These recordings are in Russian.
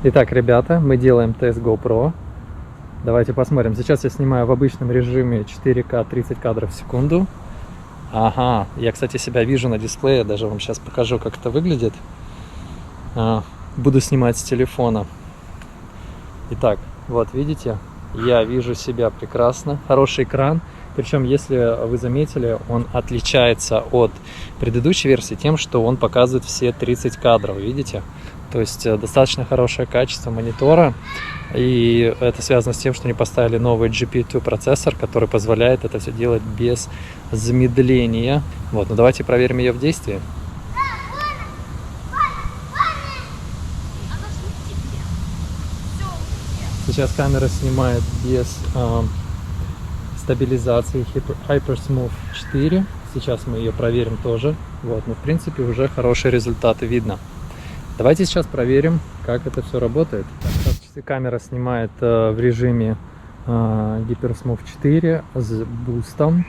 Итак, ребята, мы делаем тест GoPro. Давайте посмотрим. Сейчас я снимаю в обычном режиме 4К 30 кадров в секунду. Ага, я, кстати, себя вижу на дисплее, даже вам сейчас покажу, как это выглядит. Буду снимать с телефона. Итак, вот видите, я вижу себя прекрасно. Хороший экран. Причем, если вы заметили, он отличается от предыдущей версии тем, что он показывает все 30 кадров, видите? То есть достаточно хорошее качество монитора, и это связано с тем, что они поставили новый GP2 процессор, который позволяет это все делать без замедления. Вот, ну давайте проверим ее в действии. Сейчас камера снимает без стабилизации HyperSmooth 4. Сейчас мы ее проверим тоже. Вот, но в принципе уже хорошие результаты видно. Давайте сейчас проверим, как это все работает. Сейчас камера снимает в режиме HyperSmooth 4 с бустом.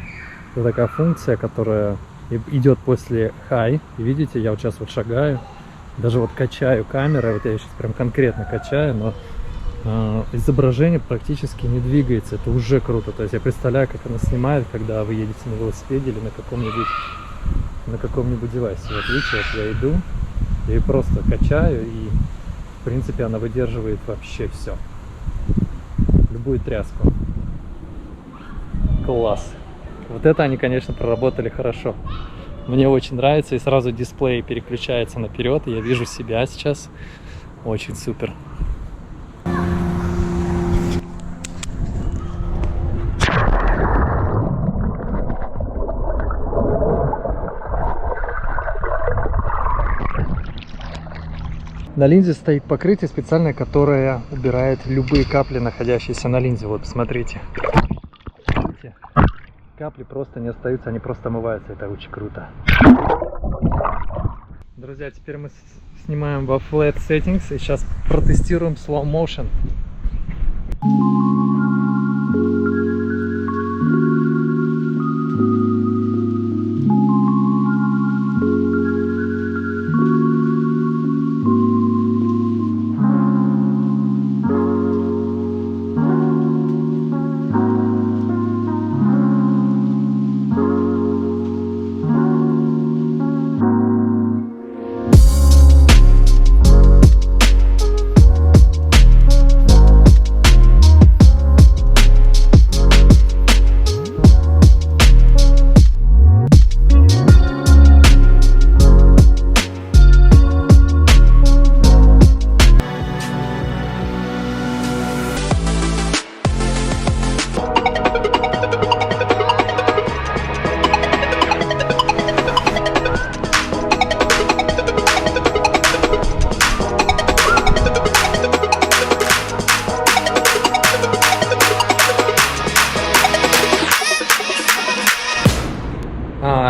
Это такая функция, которая идет после High. И видите, я вот сейчас вот шагаю, даже вот качаю камеру. Вот я сейчас прям конкретно качаю, но изображение практически не двигается. Это уже круто. То есть я представляю, как она снимает, когда вы едете на велосипеде или на каком-нибудь девайсе. Вот видите, вот я иду. Я ее просто качаю, и в принципе она выдерживает вообще все. Любую тряску. Класс. Вот это они, конечно, проработали хорошо. Мне очень нравится, и сразу дисплей переключается наперед, и я вижу себя сейчас. Очень супер. На линзе стоит покрытие специальное, которое убирает любые капли, находящиеся на линзе. Вот, посмотрите. Видите? Капли просто не остаются, они просто омываются. Это очень круто. Друзья, теперь мы снимаем во Flat Settings и сейчас протестируем Slow Motion.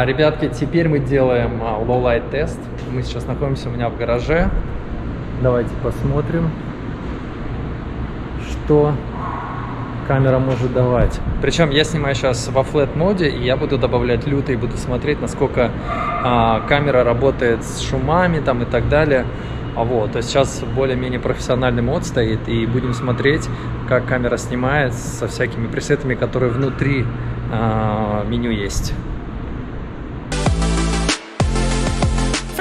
Ребятки, теперь мы делаем low light тест. Мы сейчас находимся у меня в гараже. Давайте посмотрим, что камера может давать. Причем я снимаю сейчас во flat моде, и я буду добавлять лютый, буду смотреть, насколько камера работает с шумами там и так далее. Вот, то есть сейчас более-менее профессиональный мод стоит, и будем смотреть, как камера снимает со всякими пресетами, которые внутри меню есть.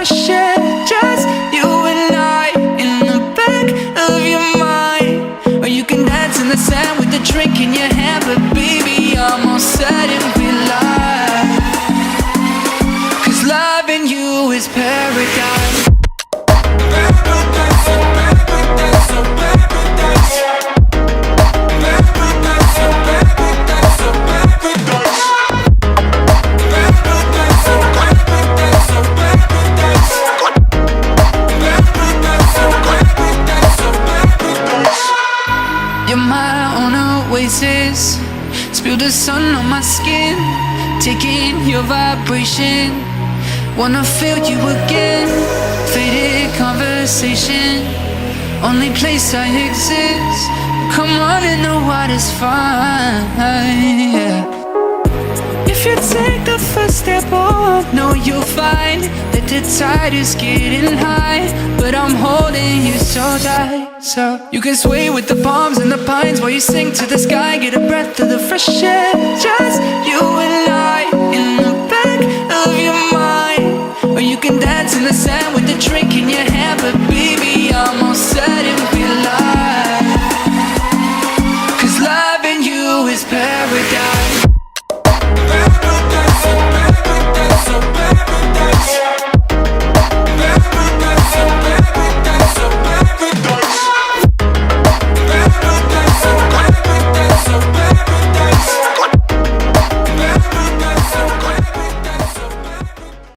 Just you and I in the back of your mind, or you can dance in the sand with the drink in your hand. But baby, I'm all set and we lie, 'cause loving you is paradise. Spill the sun on my skin, taking your vibration. Wanna feel you again. Faded conversation, only place I exist. Come on and the water's fine, yeah. If you take the first step off, know you'll find that the tide is getting high, but I'm holding you so tight. So you can sway with the palms and the pines while you sing to the sky, get a breath of the fresh air. Just